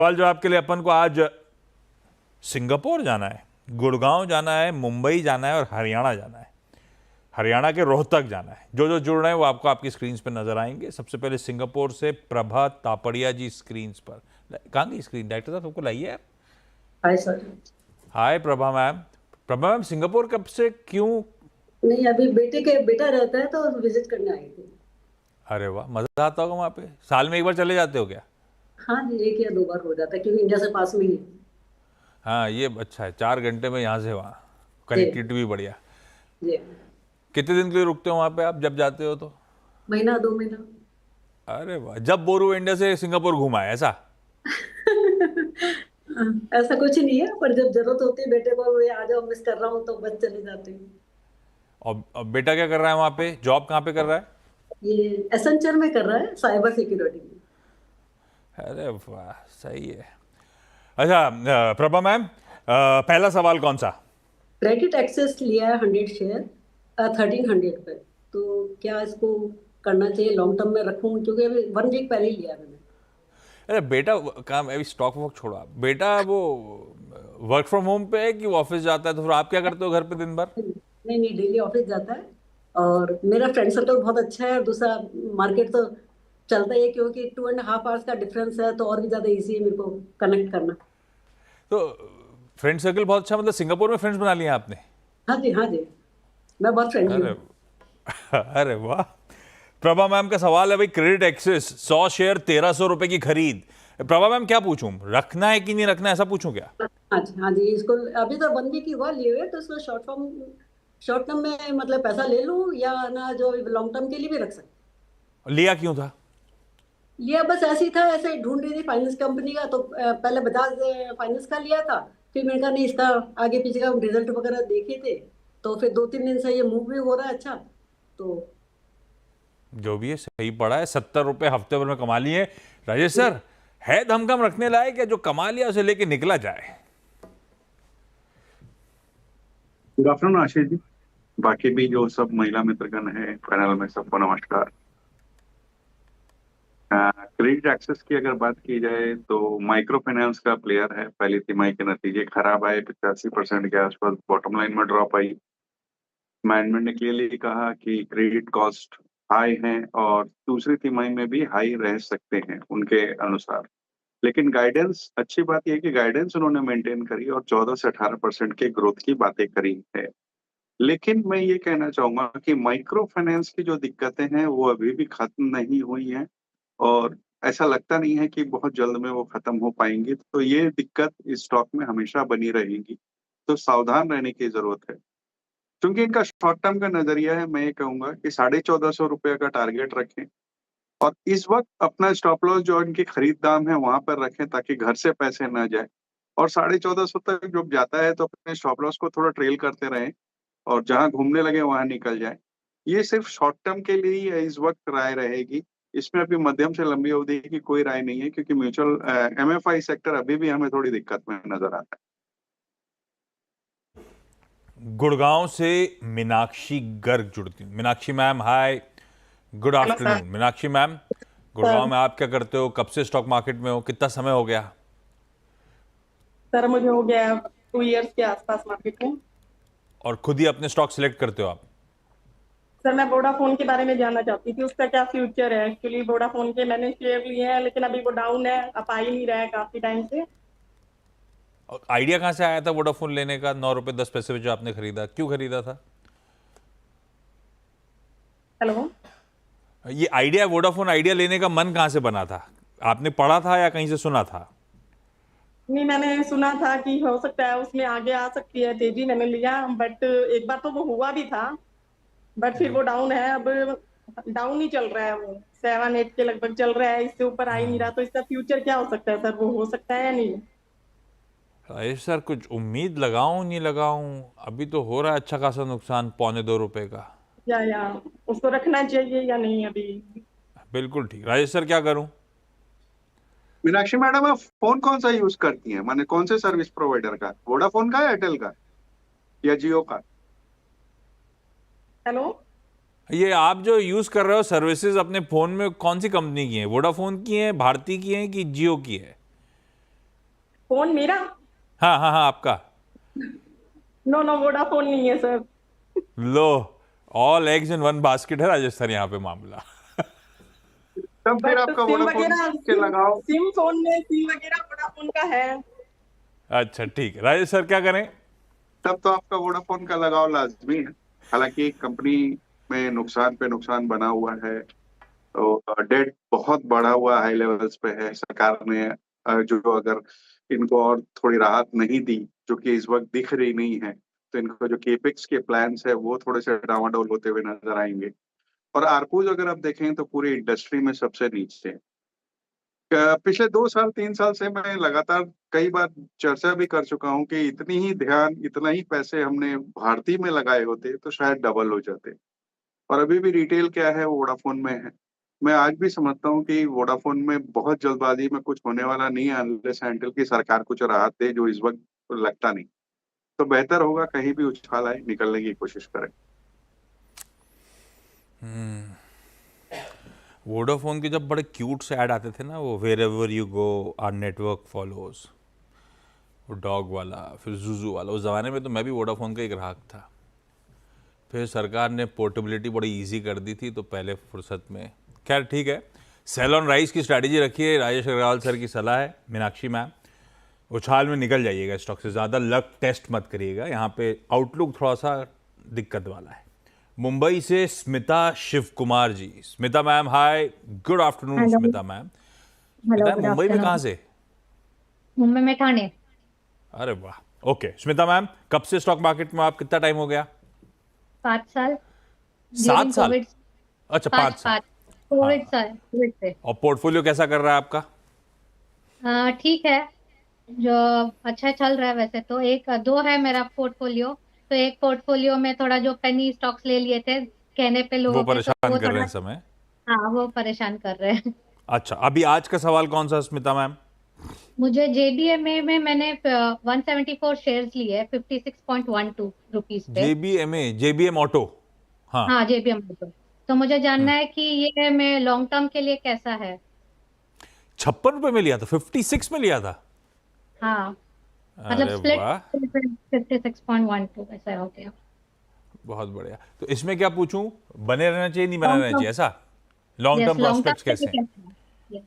सवाल जवाब के लिए अपन को आज सिंगापुर जाना है, गुड़गांव जाना है, मुंबई जाना है और हरियाणा जाना है। हरियाणा के रोहतक जाना है। जो जो जुड़ रहे हैं वो आपको आपकी स्क्रीन पर नजर आएंगे। सबसे पहले सिंगापुर से प्रभा तापड़िया जी स्क्रीन पर। कहाँ की स्क्रीन डायरेक्टर साहब सबको लाइए यार। Hi sir. Hi Prabha ma'am. Prabha ma'am Singapore कब से क्यों? नहीं, अभी बेटा रहता है तो विजिट करने आई थी। अरे वाह, मजा आता होगा वहाँ पे। साल में एक बार चले जाते हो क्या? हाँ जी, एक या दो बार हो जाता है क्योंकि इंडिया से पास में ही है। हाँ ये अच्छा है, 4 घंटे में यहाँ से वहाँ, जी कनेक्टिविटी भी बढ़िया। जी। कितने दिन के लिए रुकते हो वहाँ पे आप जब जाते हो तो? महीना 2 महीना। अरे वाह, जब बोरू इंडिया से सिंगापुर घुमा है ऐसा? ऐसा कुछ नहीं है, पर जब जरूरत होती है बेटे को ये आ जाओ मिस कर रहा हूँ तो बस चले जाते हैं। और बेटा क्या कर रहा है वहाँ पे? जॉब कहाँ पे कर रहा है? ये एसेंचर में कर रहा है, साइबर सिक्योरिटी में। अरे वाह, सही है। अच्छा प्रभा मैम, पहला सवाल कौन सा? क्रेडिट एक्सेस लिया है 100 शेयर 1300 पे। तो क्या इसको करना चाहिए, लॉन्ग टर्म में रखूं क्योंकि अभी 1 वीक पहले ही लिया है मैंने। अरे बेटा काम अभी स्टॉक वॉक छोड़ा, बेटा वो वर्क फ्रॉम होम पे है कि वो ऑफिस जाता है? तो फिर आप क्या करते हो घर पे दिन भर? नहीं नहीं, डेली ऑफिस जाता है। और मेरा फ्रेंड सर्कल बहुत अच्छा है, और दूसरा मार्केट तो चलता ही है क्योंकि 2.5 आवर्स का डिफरेंस है, तो और भी ज्यादा इजी है मेरे को कनेक्ट करना। तो फ्रेंड सर्कल बहुत अच्छा, मतलब सिंगापुर में फ्रेंड्स बना लिए आपने? हाँ जी हाँ जी, मैं बहुत फ्रेंडली अरे हूँ। अरे वाह। प्रभा मैम का सवाल है भाई, क्रेडिट एक्सेस 100 शेयर 1300 रुपए की खरीद। प्रभा मैम क्या पूछूं, रखना है कि नहीं रखना है, ऐसा पूछूं क्या? हाँ जी हाँ जी, इसको अभी तो 1 वीक ही हुआ लिए हुए, तो इसको शॉर्ट टर्म में मतलब पैसा ले लूँ या ना, जो लॉन्ग टर्म के लिए भी रख सकते। लिया क्यों था? लिया बस ऐसे ही था, ऐसे ही ढूंढ रही थी फाइनेंस कंपनी का, तो पहले बजाज फाइनेंस का लिया था। फिर मैंने कहा नहीं, इसका आगे पीछे का रिजल्ट वगैरह देखे थे, तो फिर 2-3 दिन से ये मूव भी हो रहा है अच्छा। तो जो भी है सही पड़ा है, 70 रुपए हफ्ते भर में कमा लिए। राजेश सर, है धमकम रखने लायक या जो कमा लिया उसे लेके निकला जाए? Good afternoon Ashish ji. बाकी भी जो सब महिला मित्रगण है पैनल में, सबको नमस्कार। क्रेडिट एक्सेस की अगर बात की जाए तो माइक्रो फाइनेंस का प्लेयर है। पहली तिमाही के नतीजे खराब आए, 85% के आसपास बॉटम लाइन में ड्रॉप आई। मैनेजमेंट ने क्लियरली कहा कि क्रेडिट कॉस्ट हाई है और दूसरी तिमाही में भी हाई रह सकते हैं उनके अनुसार। लेकिन गाइडेंस, अच्छी बात यह है कि गाइडेंस उन्होंने मेंटेन करी और 14 से 18% के ग्रोथ की बातें करी है। लेकिन मैं ये कहना चाहूंगा कि माइक्रो फाइनेंस की जो दिक्कतें हैं वो अभी भी खत्म नहीं हुई हैं और ऐसा लगता नहीं है कि बहुत जल्द में वो खत्म हो पाएंगी। तो ये दिक्कत इस स्टॉक में हमेशा बनी रहेगी, तो सावधान रहने की जरूरत है। क्योंकि इनका शॉर्ट टर्म का नजरिया है, मैं ये कहूंगा कि 1450 रुपये का टारगेट रखें और इस वक्त अपना स्टॉप लॉस जो इनकी खरीद दाम है वहां पर रखें ताकि घर से पैसे ना जाए। और 1450 तक जब जाता है तो अपने स्टॉप लॉस को थोड़ा ट्रेल करते रहें और जहां घूमने लगे वहां निकल जाए। ये सिर्फ शॉर्ट टर्म के लिए ही है, इस वक्त राय रहेगी। इसमें अभी मध्यम से लंबी अवधि की कोई राय नहीं है क्योंकि म्यूचुअल एमएफआई सेक्टर अभी भी हमें थोड़ी दिक्कत में नजर आता है। गुड़गांव से मीनाक्षी गर्ग जुड़ती हूँ। Meenakshi ma'am hi, good hello sir. Afternoon. Meenakshi ma'am, Gurgaon sir में आप क्या करते हो, कब से स्टॉक मार्केट में हो, कितना समय हो गया? सर मुझे हो गया 2 इयर्स के आसपास मार्केट में। और खुद ही अपने स्टॉक सिलेक्ट करते हो आप? सर मैं वोडाफोन के बारे में जानना चाहती थी, उसका क्या फ्यूचर है। एक्चुअली वोडाफोन के मैंने शेयर लिए हैं लेकिन अभी वो डाउन है, अब आ ही नहीं रहा है काफी टाइम से। और आइडिया कहाँ से आया था वोडाफोन लेने का? 9 रुपए 10 पैसे में जो आपने खरीदा, क्यों खरीदा था? हेलो। ये आइडिया, वोडाफोन आइडिया लेने का मन कहाँ से बना था? आपने पढ़ा था या कहीं से सुना था? नहीं, मैंने सुना था कि हो सकता है उसमें आगे आ सकती है तेजी, मैंने लिया। बट एक बार तो वो हुआ भी था, बट फिर जी। वो डाउन है अब। डाउन ही चल रहा है, वो 7-8 के लगभग चल रहा है, इससे ऊपर आ ही नहीं रहा। तो इसका फ्यूचर क्या हो सकता है सर, वो हो सकता है या नहीं? राजेश सर, कुछ उम्मीद लगाऊं नहीं लगाऊं? अभी तो हो रहा है अच्छा खासा नुकसान, 1.25 रुपए का। या उसको रखना चाहिए या नहीं अभी? बिल्कुल ठीक। राजेश सर क्या करूं? मीनाक्षी मैडम, आप फोन कौन सा यूज करती हैं? माने कौन से सर्विस प्रोवाइडर का, वोडाफोन का, एयरटेल का या जियो का? हेलो। ये आप जो यूज कर रहे हो सर्विसेज अपने फोन में, कौन सी कंपनी की है? वोडाफोन की है, भारती की है कि जियो की है? फोन मेरा? हाँ हाँ हाँ, आपका। नो नो, वोडाफोन नहीं है sir. Low, all eggs in one basket है राजेश सर यहाँ पे मामला। तब फिर बट आपका सिम वोडाफोन वगैरह, के लगाओ। सिम फोन में सिम वगैरह वोडाफोन का है। अच्छा ठीक है, राजेश सर क्या करें? तब तो आपका वोडाफोन का लगाव लाजमी है। हालांकि कंपनी में नुकसान पे नुकसान बना हुआ है, तो डेट बहुत बढ़ा हुआ हाई लेवल्स पे है। सरकार ने जो अगर इनको और थोड़ी राहत नहीं दी, जो कि इस वक्त दिख रही नहीं है, तो इनको जो केपेक्स के प्लान्स है वो थोड़े से डावाडोल होते हुए नजर आएंगे। और आरपूज अगर आप देखें तो पूरी इंडस्ट्री में सबसे नीचे है। पिछले 2 साल 3 साल से मैं लगातार कई बार चर्चा भी कर चुका हूं कि इतनी ही ध्यान, इतना ही पैसे हमने भारती में लगाए होते तो शायद डबल हो जाते। और अभी भी रिटेल क्या है, वो वोडाफोन में है। मैं आज भी समझता हूँ कि वोडाफोन में बहुत जल्दबाजी में कुछ होने वाला नहीं है, अनलेस एंटिल की सरकार कुछ राहत दे, जो इस वक्त लगता नहीं। तो बेहतर होगा कहीं भी उछाल आए निकलने की कोशिश करें। वोडाफोन के जब बड़े क्यूट से ऐड आते थे ना, वो wherever you go our network follows, वो डॉग वाला, फिर जुजू वाला, उस ज़माने में तो मैं भी वोडाफोन का एक ग्राहक था। फिर सरकार ने पोर्टेबिलिटी बड़ी इजी कर दी थी, तो पहले फुर्सत में, खैर ठीक है, सेल ऑन राइस की स्ट्रैटेजी रखिए। राजेश अग्रवाल सर की सलाह है, मीनाक्षी मैम, उछाल में निकल जाइएगा स्टॉक से, ज़्यादा लक टेस्ट मत करिएगा। यहाँ पे आउटलुक थोड़ा सा दिक्कत वाला है। मुंबई से Smita Shiv Kumar ji. Smita ma'am hi, good afternoon hello. Smita ma'am. Hello, Smita good Mumbai में कहाँ आफ्टरनून। से? मुंबई में ठाणे। अरे वाह, ओके। स्मिता मैम, कब से स्टॉक मार्केट में, आप कितना टाइम हो गया? 5 साल। 7 ड्यूरिंग साल? कोविड। अच्छा, 5 पाँच साल। पाँच कोविड हाँ, साल, कोविड से। और पोर्टफोलियो कैसा कर रहा है आपका? ठीक है, जो अच्छा चल रहा है वैसे तो। एक दो है मेरा पोर्टफोलियो। तो एक पोर्टफोलियो में थोड़ा जो पेनी स्टॉक्स ले लिए थे कहने पे वो लोगों के, तो परेशान वो कर रहे थोड़ा, हैं इस समय? हाँ वो परेशान कर रहे हैं। अच्छा, अभी आज का सवाल कौन सा स्मिता मैम? मुझे जेबीएमए में मैंने 174 शेयर्स लिए, 56.12 रुपीज पे। JBM auto. हाँ। हाँ, जेबीएम तो मुझे जानना है कि ये मैं लॉन्ग टर्म के लिए कैसा है। 56 रुपए में लिया था, 56 में लिया था? हाँ, मतलब अरे स्प्लिट वाह, 56.12 ऐसा हो गया। बहुत बढ़िया। तो इसमें क्या पूछूं, बने रहना चाहिए नहीं बना लॉन्ग रहना टर्म, चाहिए, ऐसा? Long yes, term long prospects term के कैसे लिए हैं? कैसा है? यस।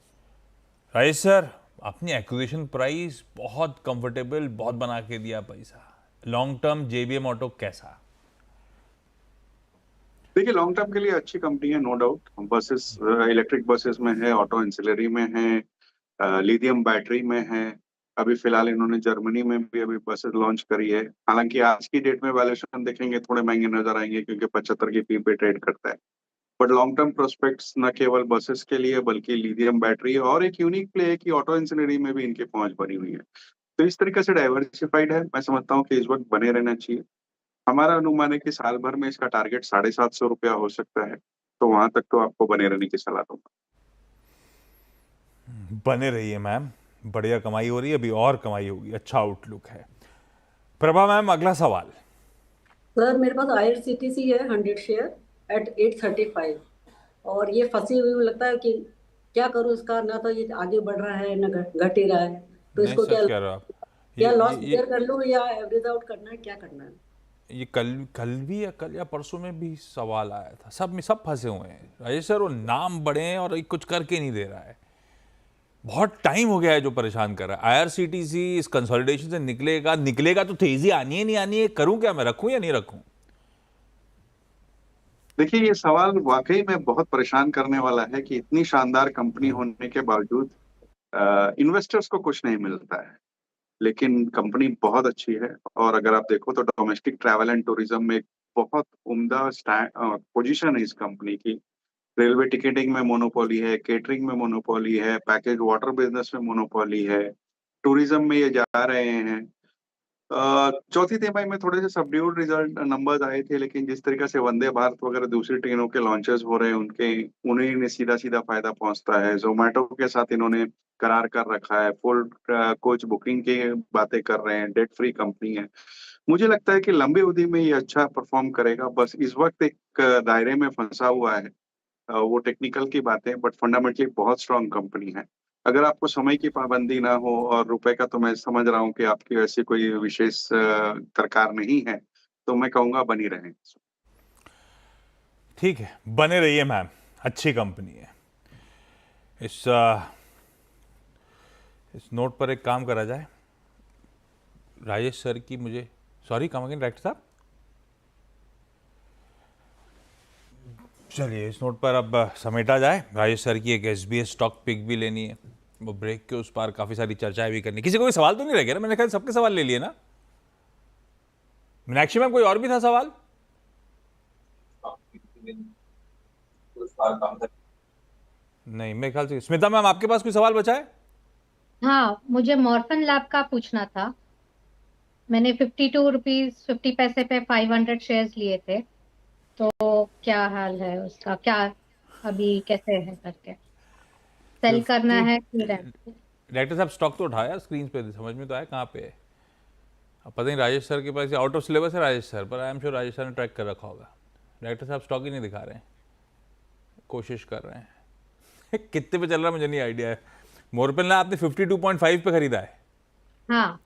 राजेश सर, अपनी एक्विजिशन प्राइस बहुत कंफर्टेबल, बहुत बना के दिया पैसा। लॉन्ग टर्म जेबीएम ऑटो कैसा? देखिए, लॉन्ग टर्म के लिए अच्छी कंपनी है, no doubt. Buses, electric buses में है, ऑटो इंसिलरी में है, लिथियम बैटरी में है। अभी फिलहाल इन्होंने जर्मनी में भी अभी बसेस लॉन्च करी है। हालांकि आज की डेट में वैल्यूएशन देखेंगे थोड़े महंगे नजर आएंगे, क्योंकि 75 की पी पे ट्रेड करता है। बट लॉन्ग टर्म प्रोस्पेक्ट्स न केवल बसेस के लिए बल्कि लिथियम बैटरी, और एक यूनिक प्ले है कि ऑटो इंसिनरी में भी इनकी पहुंच बनी हुई है। तो इस तरीके से डाइवर्सिफाइड है। मैं समझता हूँ कि इस वक्त बने रहना चाहिए। हमारा अनुमान है कि साल भर में इसका टारगेट 750 रुपया हो सकता है। तो वहां तक तो आपको बने रहने की सलाह दूंगा। बने रहिए मैम, बढ़िया कमाई हो रही है, अभी और कमाई होगी, अच्छा आउटलुक है। प्रभा मैम, अगला सवाल। सर मेरे पास आईआरसीटीसी है 100 शेयर एट 835, और ये फंसी हुई, मुझे लगता है कि क्या करूं इसका, ना तो ये आगे बढ़ रहा है ना घट ही रहा है। तो नहीं, इसको क्या सच कह रहे हो आप। क्या ये लॉस ये क्लियर ये कर लूं या एवरेज आउट करना है, क्या करना है? ये कल भी या कल या परसों में भी सवाल आया था। सब फंसे हुए हैं राजेश सर, वो नाम बड़े हैं और कुछ करके नहीं दे रहा है। बहुत टाइम हो गया है जो परेशान कर रहा है। आईआरसीटीसी इस कंसोलिडेशन से निकलेगा तो तेजी आनी है नहीं आनी है, करूं क्या मैं, रखूं या नहीं रखूं? देखिए, ये सवाल वाकई में बहुत परेशान करने वाला है कि इतनी शानदार कंपनी होने के बावजूद इन्वेस्टर्स को कुछ नहीं मिलता है। लेकिन कंपनी बहुत अच्छी है, और अगर आप देखो तो डोमेस्टिक ट्रैवल एंड टूरिज्म में एक बहुत उम्दा पोजीशन है इस कंपनी की। रेलवे टिकटिंग में मोनोपोली है, केटरिंग में मोनोपोली है, पैकेज वाटर बिजनेस में मोनोपोली है, टूरिज्म में ये जा रहे हैं। चौथी तिमाही में थोड़े से सबड्यूड रिजल्ट नंबर्स आए थे, लेकिन जिस तरीके से वंदे भारत वगैरह दूसरी ट्रेनों के लॉन्चेस हो रहे हैं, उनके उन्हें ने सीधा सीधा फायदा पहुंचता है। जोमेटो के साथ इन्होंने करार कर रखा है, फुल कोच बुकिंग की बातें कर रहे हैं, डेट फ्री कंपनी है। मुझे लगता है कि लंबी अवधि में ये अच्छा परफॉर्म करेगा। बस इस वक्त एक दायरे में फंसा हुआ है। वो टेक्निकल की बातें, बट फंडामेंटली बहुत स्ट्रांग कंपनी है। अगर आपको समय की पाबंदी ना हो और रुपए का तो मैं समझ रहा हूँ कि आपकी वैसी कोई विशेष दरकार नहीं है, तो मैं कहूँगा बनी रहें। ठीक है, बने रहिए मैम, अच्छी कंपनी है। इस नोट पर एक काम करा जाए, राजेश सर की मुझे सॉरी कम अगेन डायरेक्टर साहब, चलिए इस नोट पर अब समेटा जाए। राजेश सर की एक एसबीएस स्टॉक पिक भी लेनी है, वो ब्रेक के उस पार काफ़ी सारी चर्चाएं भी करनी। किसी को कोई सवाल तो नहीं रह गया ना? मैंने कहा सबके सवाल ले लिए ना। मीनाक्षी मैम कोई और भी था सवाल? नहीं, मेरे ख्याल से स्मिता मैम आपके पास कोई सवाल बचा है? हाँ, मुझे मॉर्फन लैब का पूछना था। मैंने 52 रुपीज 50 पैसे पे 500 शेयर्स लिए थे, तो क्या हाल है उसका, क्या अभी कैसे है करके, सेल करना है कि डायरेक्टर साहब स्टॉक तो उठाया स्क्रीन पे, समझ में तो आया कहाँ पे है। अब पता नहीं राजेश सर के पास आउट ऑफ सिलेबस है राजेश सर, पर I am sure Rajesh sir ने ट्रैक कर रखा होगा। डायरेक्टर साहब स्टॉक ही नहीं दिखा रहे हैं, कोशिश कर रहे हैं। कितने पे चल रहा है मुझे नहीं आइडिया है। मोरपेन लैब आपने 52.5 पे खरीदा है। हाँ,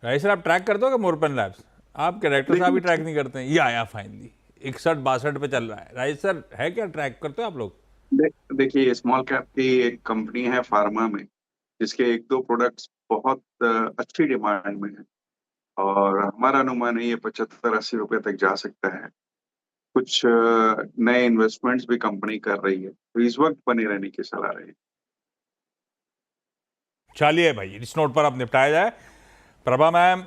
राजेश सर आप ट्रैक करते हो क्या मोरपेन लैब्स? आप डायरेक्टर साहब ही ट्रैक नहीं करते हैं। ये आया फाइनली 61-62 पे चल रहा है। राजेश सर है क्या, ट्रैक करते हो आप लोग? देखिए, स्मॉल कैप की एक कंपनी है फार्मा में, जिसके एक दो प्रोडक्ट्स बहुत अच्छी डिमांड में है और हमारा अनुमान है ये 75-80 रुपए तक जा सकता है। कुछ नए इन्वेस्टमेंट्स भी कंपनी कर रही है, तो इस वक्त बने रहने की सलाह रहेगी। चलिए भाई इस नोट पर अब निपटाया जाए। Prabha ma'am,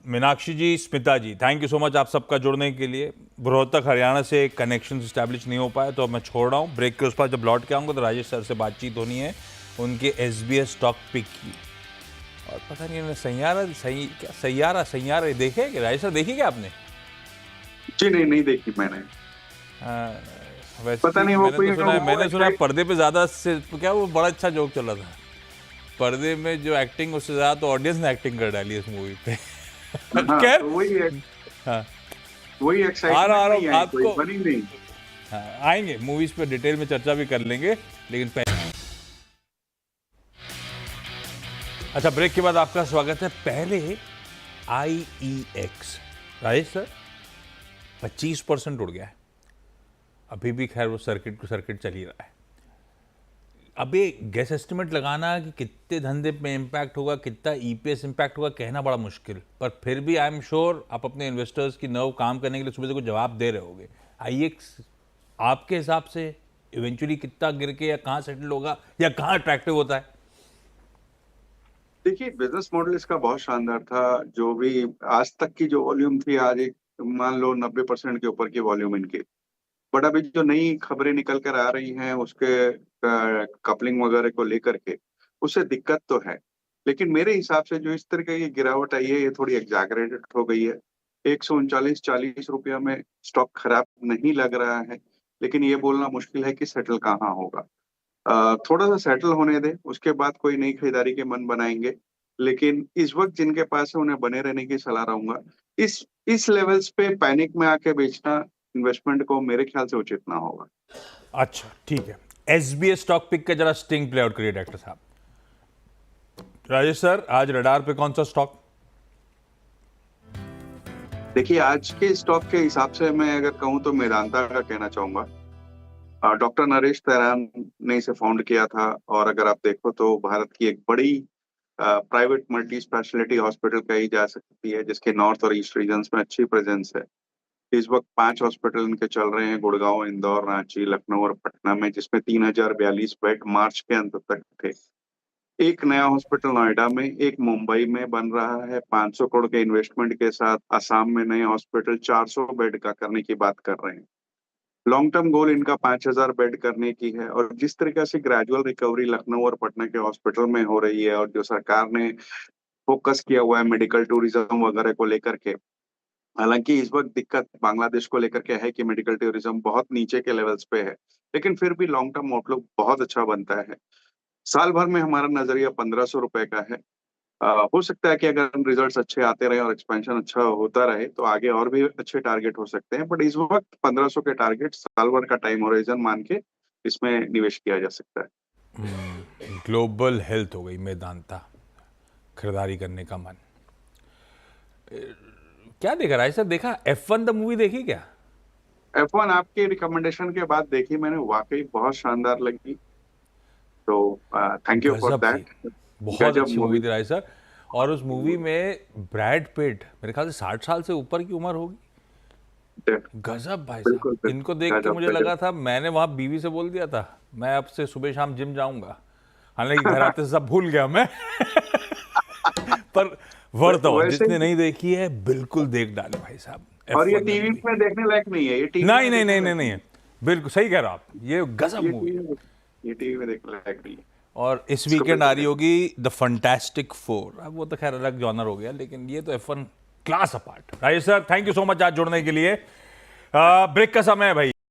Meenakshi ji, Smita ji, thank you so much आप सबका जुड़ने के लिए। रोहतक हरियाणा से कनेक्शन इस्टेब्लिश नहीं हो पाया तो अब मैं छोड़ रहा हूँ। ब्रेक के उस पर जब लौट के आऊँगा तो राजेश सर से बातचीत होनी है उनके एसबीएस स्टॉक पिक की। और पता नहीं उन्होंने सैयारा देखे कि राजेश सर, देखी क्या आपने? जी नहीं देखी मैंने। वैसे पता नहीं वो मैंने सुना पर्दे पे ज्यादा से क्या वो बड़ा अच्छा जोक चला था। पर्दे में जो एक्टिंग उससे ज्यादा तो ऑडियंस ने एक्टिंग कर डाली इस मूवी पे। हाँ, तो वही है। हाँ, वही एक्साइटमेंट नहीं है, आपको कोई बनी नहीं। हाँ, आएंगे मूवीज पे डिटेल में चर्चा भी कर लेंगे, लेकिन अच्छा ब्रेक के बाद आपका स्वागत है। पहले IEX राजेश सर 25% उड़ गया है, अभी भी खैर वो सर्किट चल ही रहा है। अभी गैस एस्टिमेट लगाना कि कितने धंधे पे इम्पैक्ट होगा, कितना EPS इम्पैक्ट होगा, कहना बड़ा मुश्किल, पर फिर भी आई एम श्योर आप अपने इन्वेस्टर्स की नर्व काम करने के लिए सुबह से कुछ जवाब दे रहे होगे। IEX आपके हिसाब से इवेंचुअली कितना गिर के या कहाँ सेटल होगा या कहाँ अट्रैक्टिव होता है? देखिए, बिजनेस मॉडल इसका बहुत शानदार था। जो भी आज तक की जो वॉल्यूम थी, आज एक मान लो 90% के ऊपर की वॉल्यूम इनकी। बट अभी जो नई खबरें निकल कर आ रही हैं उसके कपलिंग वगैरह को लेकर के, उससे दिक्कत तो है। लेकिन मेरे हिसाब से जो इस तरह की गिरावट आई है ये थोड़ी एग्जैगरेटेड हो गई है। 139-40 रुपया में स्टॉक खराब नहीं लग रहा है, लेकिन ये बोलना मुश्किल है कि सेटल कहाँ होगा। थोड़ा सा सेटल होने दें, उसके बाद कोई नई खरीदारी के मन बनाएंगे। लेकिन इस वक्त जिनके पास है उन्हें बने रहने की सलाह रहूंगा। इस लेवल्स पे पैनिक में आके बेचना इन्वेस्टमेंट को मेरे ख्याल से उचित ना होगा। अच्छा ठीक है, एसबीएस स्टॉक पिक का जरा स्टिंग प्ले आउट करिए डॉक्टर साहब। राजेश सर आज रडार पे कौन सा स्टॉक? देखिए, आज के स्टॉक के हिसाब से मैं अगर कहूं तो मेदांता का कहना चाहूंगा। डॉक्टर नरेश तैरान ने इसे फाउंड किया था और अगर आप देखो तो भारत की एक बड़ी प्राइवेट मल्टी स्पेशलिटी हॉस्पिटल कही जा सकती है, जिसके नॉर्थ और ईस्ट रीजन्स में अच्छी प्रेजेंस है। इस वक्त 5 हॉस्पिटल इनके चल रहे हैं, गुड़गांव, इंदौर, रांची, लखनऊ और पटना में, जिसमें 3042 बेड मार्च के अंत तक थे। एक नया हॉस्पिटल नोएडा में, एक मुंबई में बन रहा है 500 करोड़ के इन्वेस्टमेंट के साथ। असम में नए हॉस्पिटल 400 बेड का करने की बात कर रहे हैं। लॉन्ग टर्म गोल इनका 5000 बेड करने की है। और जिस तरीके से ग्रेजुअल रिकवरी लखनऊ और पटना के हॉस्पिटल में हो रही है और जो सरकार ने फोकस किया हुआ है मेडिकल टूरिज्म वगैरह को लेकर के, हालांकि इस वक्त दिक्कत बांग्लादेश को लेकर के है कि मेडिकल टूरिज्म बहुत नीचे के लेवल्स पे है, लेकिन फिर भी लॉन्ग टर्म आउटलुक बहुत अच्छा बनता है। साल भर में हमारा नजरिया 1500 रुपए का है। हो सकता है कि अगर रिजल्ट्स अच्छे आते रहे और एक्सपेंशन अच्छा होता रहे तो आगे और भी अच्छे टारगेट हो सकते हैं, बट इस वक्त 1500 के टारगेट साल भर का टाइम होराइजन मान के इसमें निवेश किया जा सकता है। ग्लोबल हेल्थ हो गई मेदांता, खरीदारी करने का मन। क्या देखा राय सर, देखा F1 द मूवी देखी क्या? F1 आपके रिकमेंडेशन के बाद देखी मैंने, वाकई बहुत शानदार लगी, तो थैंक यू फॉर गजब थी, दैट। बहुत गजब अच्छी मूवी मूवी। थी राय सर। और उस मूवी में ब्रैड पिट मेरे ख्याल से 60 साल से ऊपर की उम्र होगी। गजब भाई बिल्कुल, साहब, इनको देख के गजब, मुझे गजब। लगा था, मैंने वहां बीवी से बोल दिया था मैं अब से सुबह शाम जिम जाऊंगा, हालांकि घर आते से सब भूल गया मैं। पर वर्थ ऑल, वैसे जिसने नहीं देखी है बिल्कुल देख डाले भाई साहब। और ये F1 टीवी movie। में देखने लायक नहीं है, ये टीवी नहीं में नहीं नहीं देखने नहीं लायक नहीं, बिल्कुल सही कह रहे हो आप, ये गजब ये मूवी है। ये टीवी में देखने लायक नहीं है। और इस इसको वीकेंड आ रही बिल्कुल होगी द फंटास्टिक फोर। अब वो तो खैर अलग जॉनर हो गया, लेकिन ये तो F1 class apart. Rajesh sir, thank you so much आज जुड़ने के लिए। ब्रेक का समय है भाई।